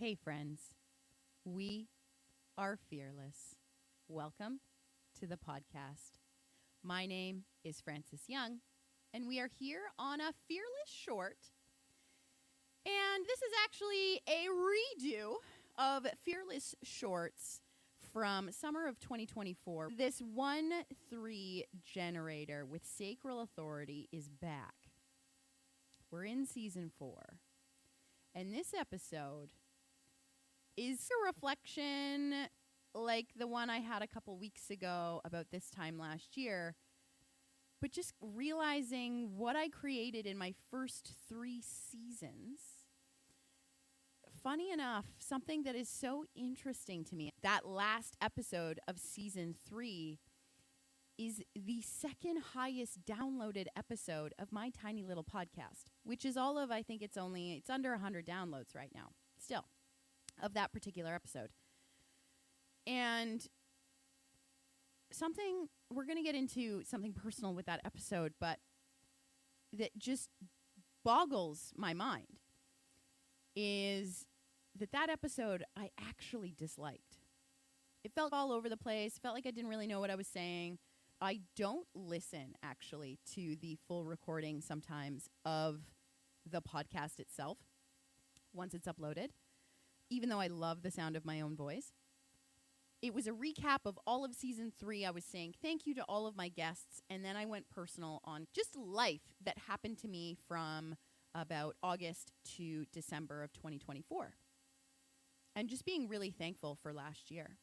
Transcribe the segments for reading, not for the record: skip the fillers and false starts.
Hey friends, we are fearless. Welcome to the podcast. My name is Frances Young, and we are here on a Fearless Short. And this is actually a redo of Fearless Shorts from summer of 2024. This 1-3 generator with sacral authority is back. We're in season 4. And this episode is a reflection like the one I had a couple weeks ago about this time last year, but just realizing what I created in my first 3 seasons. Funny enough, something that is so interesting to me, that last episode of season 3 is the second highest downloaded episode of my tiny little podcast, which is all of, I think it's under 100 downloads right now, still, of that particular episode. And we're going to get into something personal with that episode, but that just boggles my mind is that episode I actually disliked. It felt all over the place, felt like I didn't really know what I was saying. I don't listen, actually, to the full recording sometimes of the podcast itself once it's uploaded, even though I love the sound of my own voice. It was a recap of all of season 3. I was saying thank you to all of my guests, and then I went personal on just life that happened to me from about August to December of 2024. And just being really thankful for last year.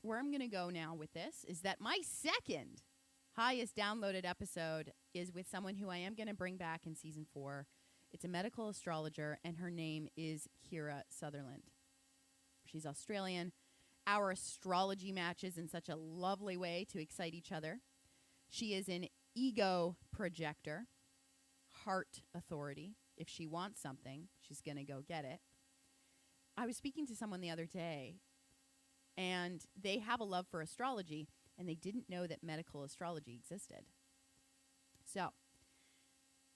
Where I'm going to go now with this is that my second highest downloaded episode is with someone who I am going to bring back in season 4. It's a medical astrologer, and her name is Kira Sutherland. She's Australian. Our astrology matches in such a lovely way to excite each other. She is an ego projector, heart authority. If she wants something, she's going to go get it. I was speaking to someone the other day, and they have a love for astrology, and they didn't know that medical astrology existed. So,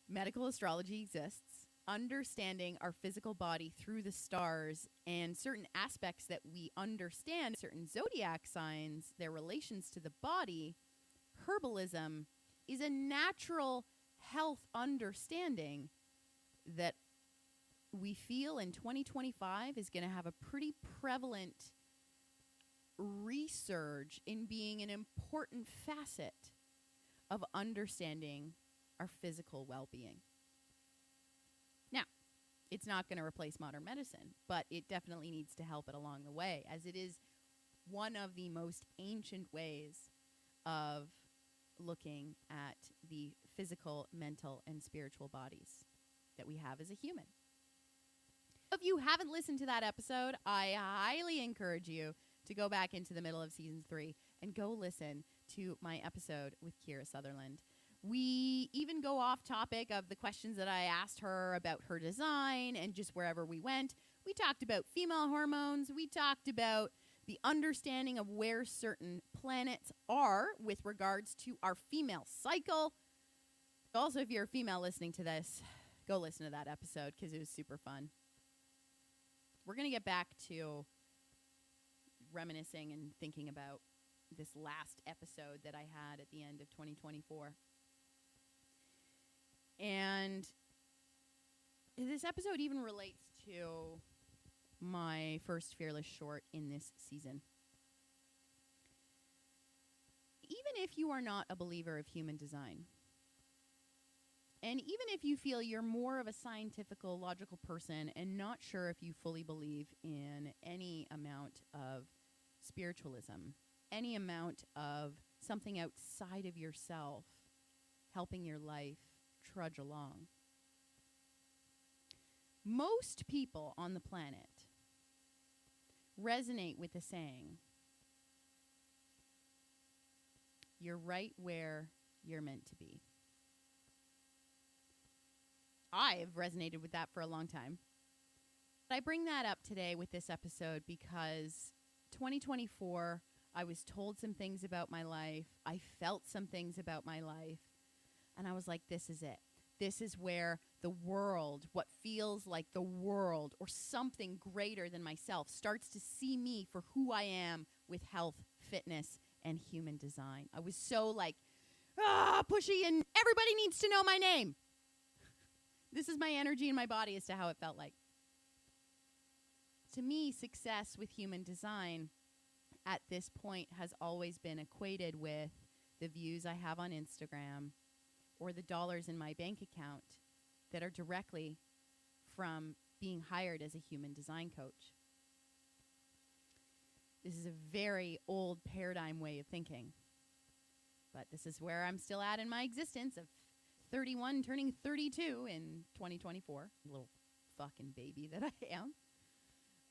medical astrology exists. Understanding our physical body through the stars and certain aspects that we understand, certain zodiac signs, their relations to the body, herbalism is a natural health understanding that we feel in 2025 is going to have a pretty prevalent resurge in being an important facet of understanding our physical well-being. Now, it's not going to replace modern medicine, but it definitely needs to help it along the way, as it is one of the most ancient ways of looking at the physical, mental, and spiritual bodies that we have as a human. If you haven't listened to that episode, I highly encourage you to go back into the middle of season 3 and go listen to my episode with Kira Sutherland. We even go off topic of the questions that I asked her about her design and just wherever we went. We talked about female hormones. We talked about the understanding of where certain planets are with regards to our female cycle. Also, if you're a female listening to this, go listen to that episode because it was super fun. We're going to get back to reminiscing and thinking about this last episode that I had at the end of 2024. And this episode even relates to my first Fearless Short in this season. Even if you are not a believer of human design, and even if you feel you're more of a scientifical, logical person and not sure if you fully believe in any amount of spiritualism, any amount of something outside of yourself helping your life trudge along, most people on the planet resonate with the saying, "You're right where you're meant to be." I've resonated with that for a long time. But I bring that up today with this episode because 2024, I was told some things about my life. I felt some things about my life. And I was like, this is it. This is where the world, what feels like the world or something greater than myself, starts to see me for who I am with health, fitness, and human design. I was so like, pushy, and everybody needs to know my name. This is my energy in my body as to how it felt like. To me, success with human design at this point has always been equated with the views I have on Instagram or the dollars in my bank account that are directly from being hired as a human design coach. This is a very old paradigm way of thinking, but this is where I'm still at in my existence of 31, turning 32 in 2024. Little fucking baby that I am.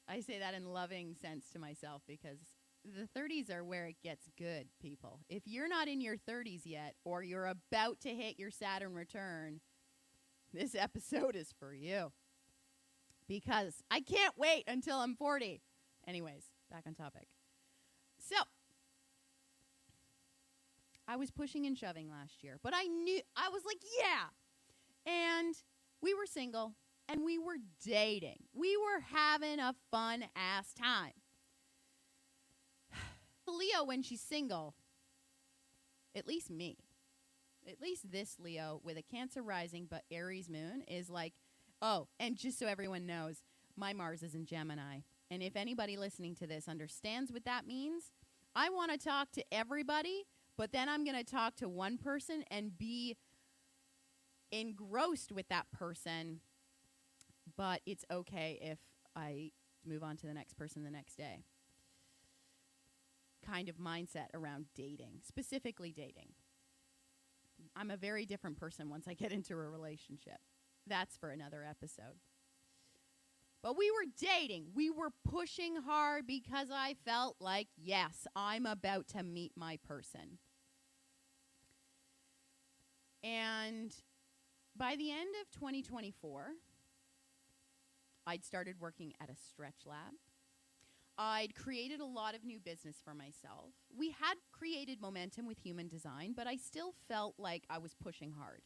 I say that in loving sense to myself because the 30s are where it gets good, people. If you're not in your 30s yet, or you're about to hit your Saturn return, this episode is for you. Because I can't wait until I'm 40. Anyways, back on topic. So, I was pushing and shoving last year, but I was like, yeah. And we were single, and we were dating. We were having a fun ass time. Leo, when she's single, at least me, at least this Leo with a Cancer rising but Aries moon is like, oh, and just so everyone knows, my Mars is in Gemini. And if anybody listening to this understands what that means, I want to talk to everybody, but then I'm going to talk to one person and be engrossed with that person. But it's okay if I move on to the next person the next day. Kind of mindset around dating, specifically dating. I'm a very different person once I get into a relationship. That's for another episode. But we were dating. We were pushing hard because I felt like, yes, I'm about to meet my person. And by the end of 2024, I'd started working at a stretch lab. I'd created a lot of new business for myself. We had created momentum with human design, but I still felt like I was pushing hard.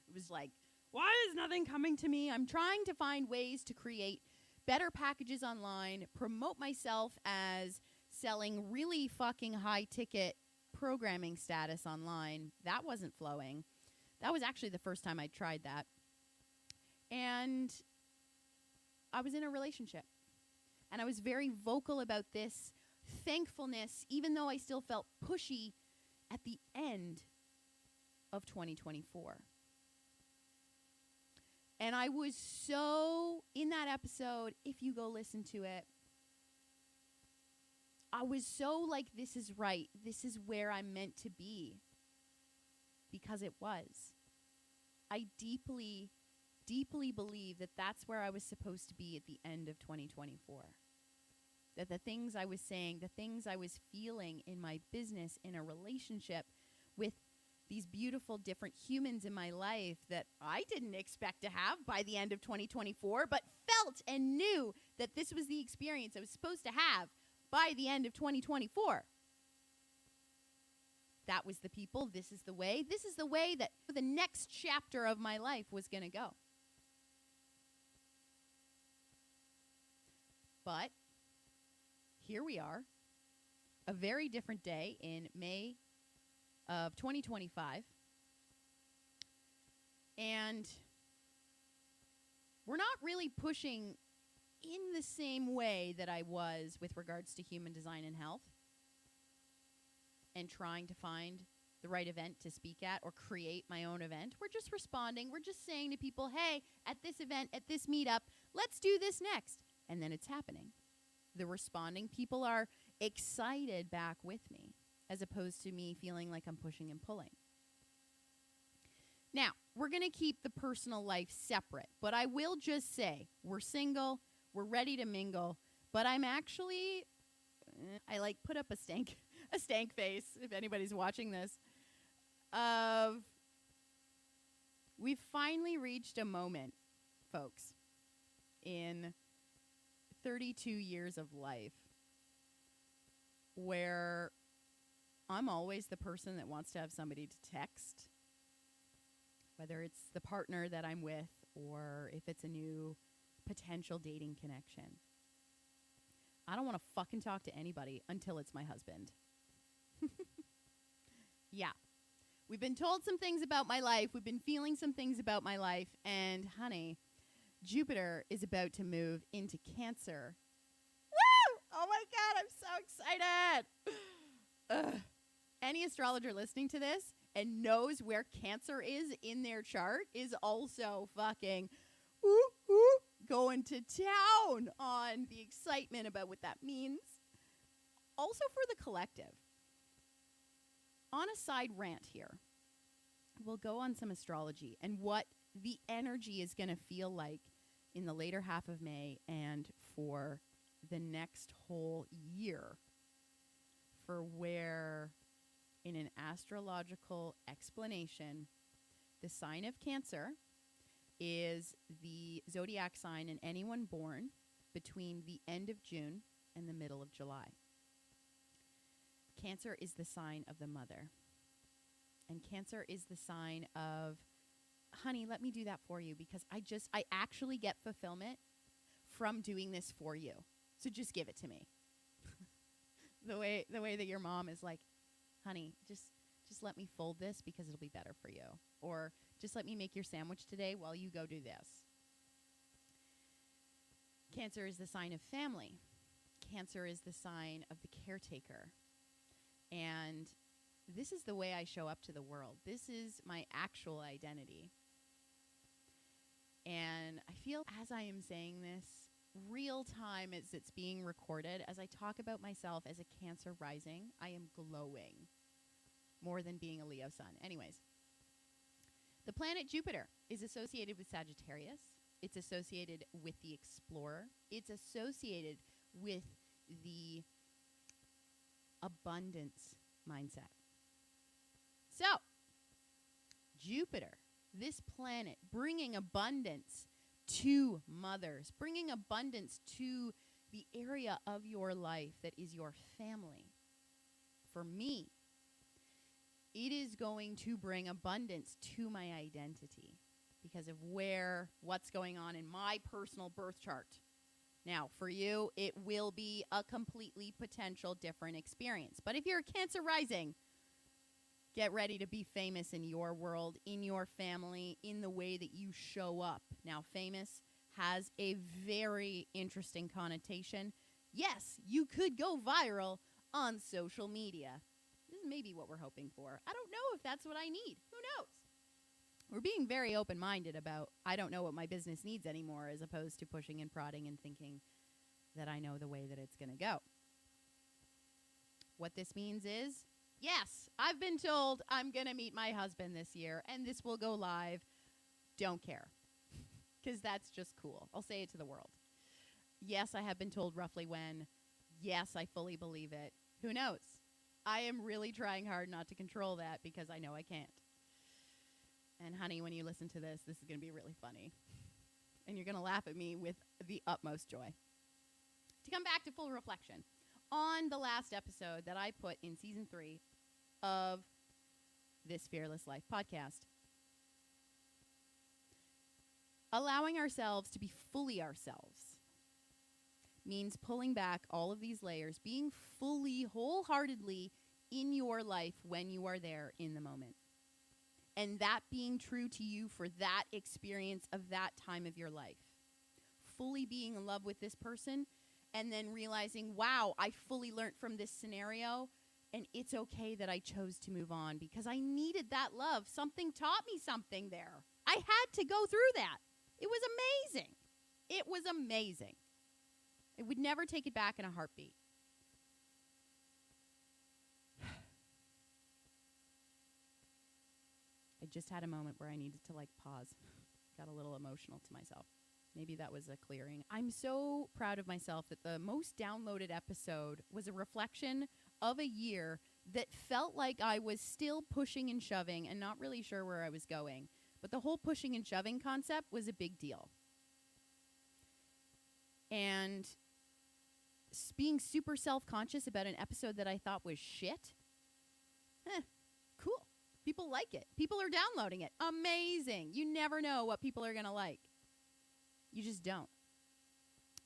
It was like, why is nothing coming to me? I'm trying to find ways to create better packages online, promote myself as selling really fucking high ticket programming status online. That wasn't flowing. That was actually the first time I tried that. And I was in a relationship. And I was very vocal about this thankfulness, even though I still felt pushy at the end of 2024. And I was so, in that episode, if you go listen to it, I was so like, this is right. This is where I'm meant to be. Because it was. I deeply believe that that's where I was supposed to be at the end of 2024. That the things I was saying, the things I was feeling in my business, in a relationship with these beautiful different humans in my life that I didn't expect to have by the end of 2024, but felt and knew that this was the experience I was supposed to have by the end of 2024. That was the people. This is the way. This is the way that the next chapter of my life was going to go. But here we are, a very different day in May of 2025. And we're not really pushing in the same way that I was with regards to human design and health and trying to find the right event to speak at or create my own event. We're just responding. We're just saying to people, hey, at this event, at this meetup, let's do this next. And then it's happening. The responding people are excited back with me as opposed to me feeling like I'm pushing and pulling. Now, we're going to keep the personal life separate, but I will just say we're single, we're ready to mingle, but I'm actually, I like put up a stank face if anybody's watching this, of we've finally reached a moment, folks, in 32 years of life where I'm always the person that wants to have somebody to text, whether it's the partner that I'm with or if it's a new potential dating connection. I don't want to fucking talk to anybody until it's my husband. Yeah. We've been told some things about my life. We've been feeling some things about my life. And, honey, Jupiter is about to move into Cancer. Woo! Oh, my God, I'm so excited. Ugh. Any astrologer listening to this and knows where Cancer is in their chart is also fucking going to town on the excitement about what that means. Also for the collective. On a side rant here, we'll go on some astrology and what the energy is going to feel like in the later half of May and for the next whole year, for where, in an astrological explanation, the sign of Cancer is the zodiac sign in anyone born between the end of June and the middle of July. Cancer is the sign of the mother. And Cancer is the sign of, honey, let me do that for you because I actually get fulfillment from doing this for you. So just give it to me. The way that your mom is like, honey, just let me fold this because it'll be better for you. Or just let me make your sandwich today while you go do this. Cancer is the sign of family. Cancer is the sign of the caretaker. And this is the way I show up to the world. This is my actual identity. And I feel as I am saying this, real time as it's being recorded, as I talk about myself as a Cancer rising, I am glowing more than being a Leo sun. Anyways, the planet Jupiter is associated with Sagittarius. It's associated with the explorer. It's associated with the abundance mindset. So, Jupiter, this planet, bringing abundance to mothers, bringing abundance to the area of your life that is your family. For me, it is going to bring abundance to my identity because of what's going on in my personal birth chart. Now, for you, it will be a completely potential different experience. But if you're a Cancer rising, get ready to be famous in your world, in your family, in the way that you show up. Now, famous has a very interesting connotation. Yes, you could go viral on social media. This is maybe what we're hoping for. I don't know if that's what I need. Who knows? We're being very open-minded about, I don't know what my business needs anymore, as opposed to pushing and prodding and thinking that I know the way that it's going to go. What this means is, yes, I've been told I'm going to meet my husband this year, and this will go live. Don't care, because that's just cool. I'll say it to the world. Yes, I have been told roughly when. Yes, I fully believe it. Who knows? I am really trying hard not to control that because I know I can't. And honey, when you listen to this is going to be really funny. And you're going to laugh at me with the utmost joy. To come back to full reflection on the last episode that I put in season 3 of this Fearless Life podcast. Allowing ourselves to be fully ourselves means pulling back all of these layers, being fully, wholeheartedly in your life when you are there in the moment. And that being true to you for that experience of that time of your life. Fully being in love with this person and then realizing, wow, I fully learned from this scenario and it's okay that I chose to move on because I needed that love. Something taught me something there. I had to go through that. It was amazing. It was amazing. I would never take it back in a heartbeat. I just had a moment where I needed to pause. Got a little emotional to myself. Maybe that was a clearing. I'm so proud of myself that the most downloaded episode was a reflection of a year that felt like I was still pushing and shoving and not really sure where I was going. But the whole pushing and shoving concept was a big deal. And being super self-conscious about an episode that I thought was shit, cool. People like it. People are downloading it. Amazing. You never know what people are going to like. You just don't.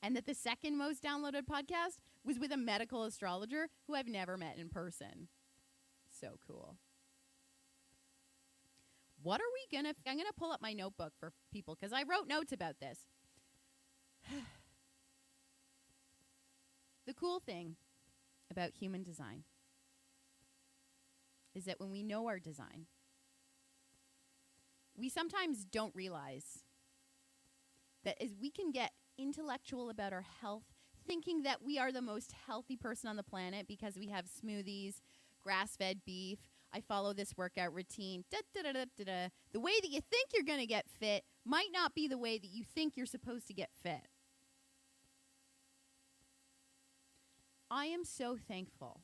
And that the second most downloaded podcast was with a medical astrologer who I've never met in person. So cool. What are we going to... I'm going to pull up my notebook for people because I wrote notes about this. The cool thing about human design is that when we know our design, we sometimes don't realize that as we can get intellectual about our health, thinking that we are the most healthy person on the planet because we have smoothies, grass-fed beef, I follow this workout routine, the way that you think you're going to get fit might not be the way that you think you're supposed to get fit. I am so thankful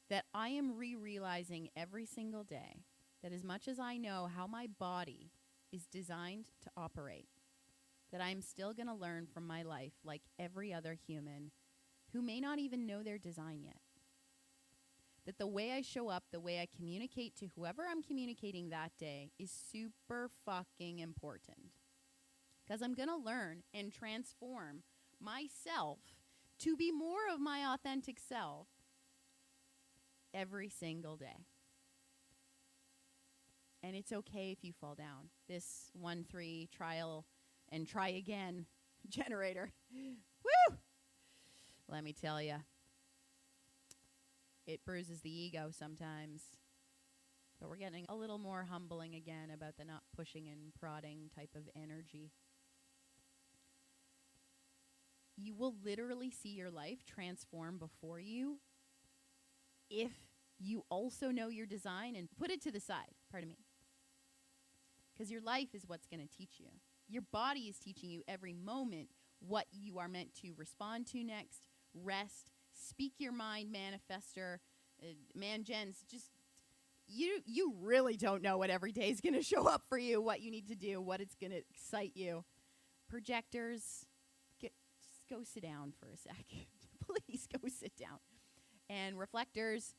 that I am realizing every single day that as much as I know how my body is designed to operate, that I'm still going to learn from my life like every other human who may not even know their design yet. That the way I show up, the way I communicate to whoever I'm communicating that day is super fucking important. Because I'm going to learn and transform myself to be more of my authentic self every single day. And it's okay if you fall down. This 1-3 trial and try again generator. Woo! Let me tell you, it bruises the ego sometimes. But we're getting a little more humbling again about the not pushing and prodding type of energy. You will literally see your life transform before you if you also know your design and put it to the side. Pardon me. Because your life is what's going to teach you. Your body is teaching you every moment what you are meant to respond to next, rest, speak your mind, manifester, gens. Just you really don't know what every day is going to show up for you, what you need to do, what it's going to excite you. Projectors, just go sit down for a second. Please go sit down. And reflectors,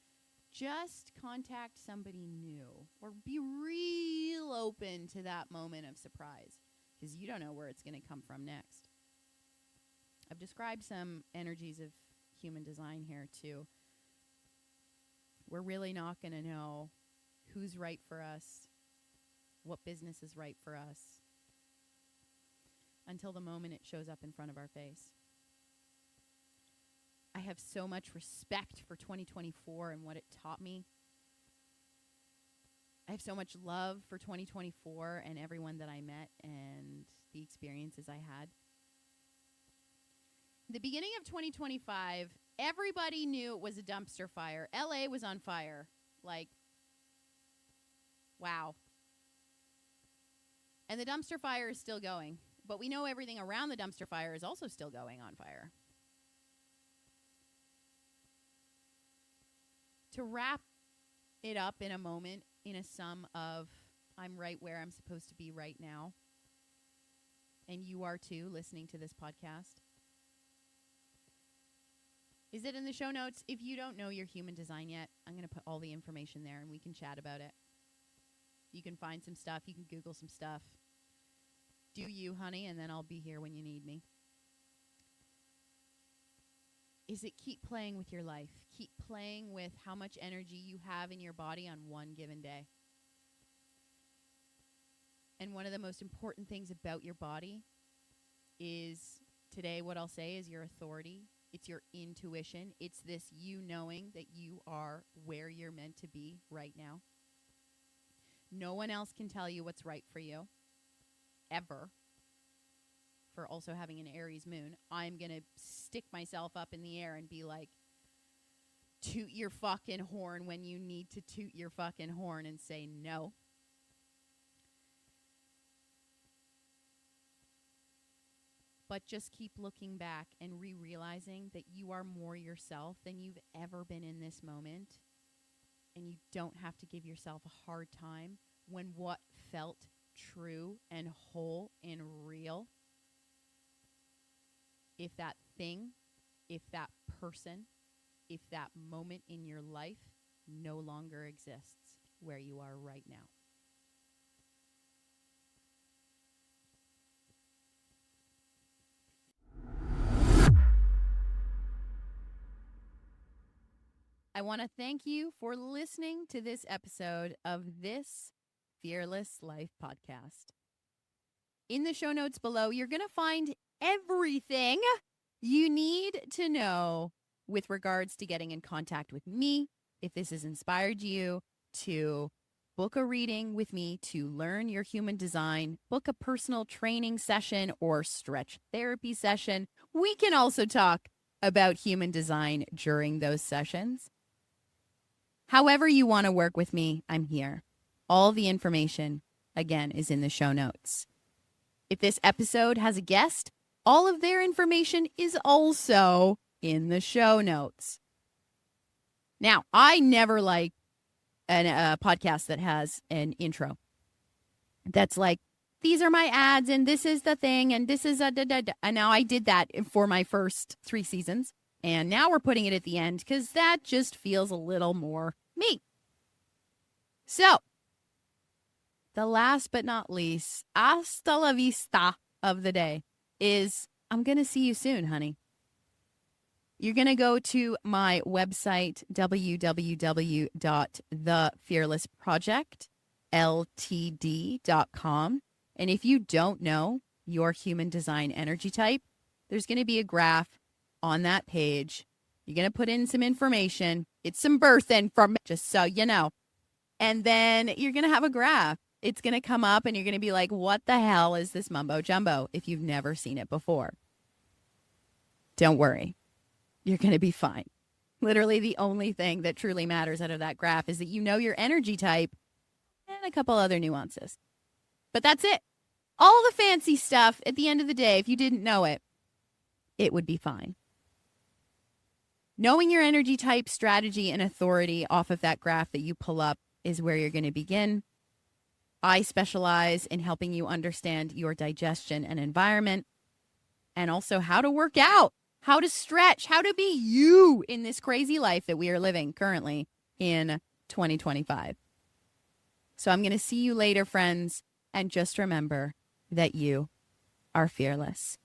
just contact somebody new or be real open to that moment of surprise because you don't know where it's going to come from next. I've described some energies of human design here too. We're really not going to know who's right for us, what business is right for us, until the moment it shows up in front of our face. I have so much respect for 2024 and what it taught me. I have so much love for 2024 and everyone that I met and the experiences I had. The beginning of 2025, everybody knew it was a dumpster fire. LA was on fire. Like, wow. And the dumpster fire is still going. But we know everything around the dumpster fire is also still going on fire. To wrap it up in a moment, in a sum of I'm right where I'm supposed to be right now, and you are too, listening to this podcast, is it in the show notes? If you don't know your human design yet, I'm going to put all the information there, and we can chat about it. You can find some stuff. You can Google some stuff. Do you, honey, and then I'll be here when you need me. Is it keep playing with your life. Keep playing with how much energy you have in your body on one given day. And one of the most important things about your body is, today what I'll say is your authority. It's your intuition. It's this you knowing that you are where you're meant to be right now. No one else can tell you what's right for you, ever. For also having an Aries moon, I'm going to stick myself up in the air and be like, toot your fucking horn when you need to toot your fucking horn and say no. But just keep looking back and realizing that you are more yourself than you've ever been in this moment. And you don't have to give yourself a hard time when what felt true and whole and real, if that thing, if that person, if that moment in your life no longer exists where you are right now. I want to thank you for listening to this episode of this Fearless Life podcast. In the show notes below, you're going to find everything you need to know with regards to getting in contact with me. If this has inspired you to book a reading with me to learn your human design, book a personal training session or stretch therapy session. We can also talk about human design during those sessions. However you want to work with me, I'm here. All the information, again, is in the show notes. If this episode has a guest, all of their information is also in the show notes. Now, I never like a podcast that has an intro that's like, these are my ads and this is the thing and this is a da-da-da. And now I did that for my first 3 seasons. And now we're putting it at the end because that just feels a little more me. So, the last but not least, hasta la vista of the day is I'm going to see you soon, honey. You're going to go to my website, www.thefearlessprojectltd.com. And if you don't know your human design energy type, there's going to be a graph on that page. You're going to put in some information. It's some birth info, just so you know. And then you're going to have a graph. It's going to come up and you're going to be like, what the hell is this mumbo jumbo if you've never seen it before? Don't worry. You're going to be fine. Literally the only thing that truly matters out of that graph is that you know your energy type and a couple other nuances. But that's it. All the fancy stuff at the end of the day, if you didn't know it, it would be fine. Knowing your energy type, strategy, and authority off of that graph that you pull up is where you're going to begin. I specialize in helping you understand your digestion and environment, and also how to work out, how to stretch, how to be you in this crazy life that we are living currently in 2025. So I'm going to see you later, friends, and just remember that you are fearless.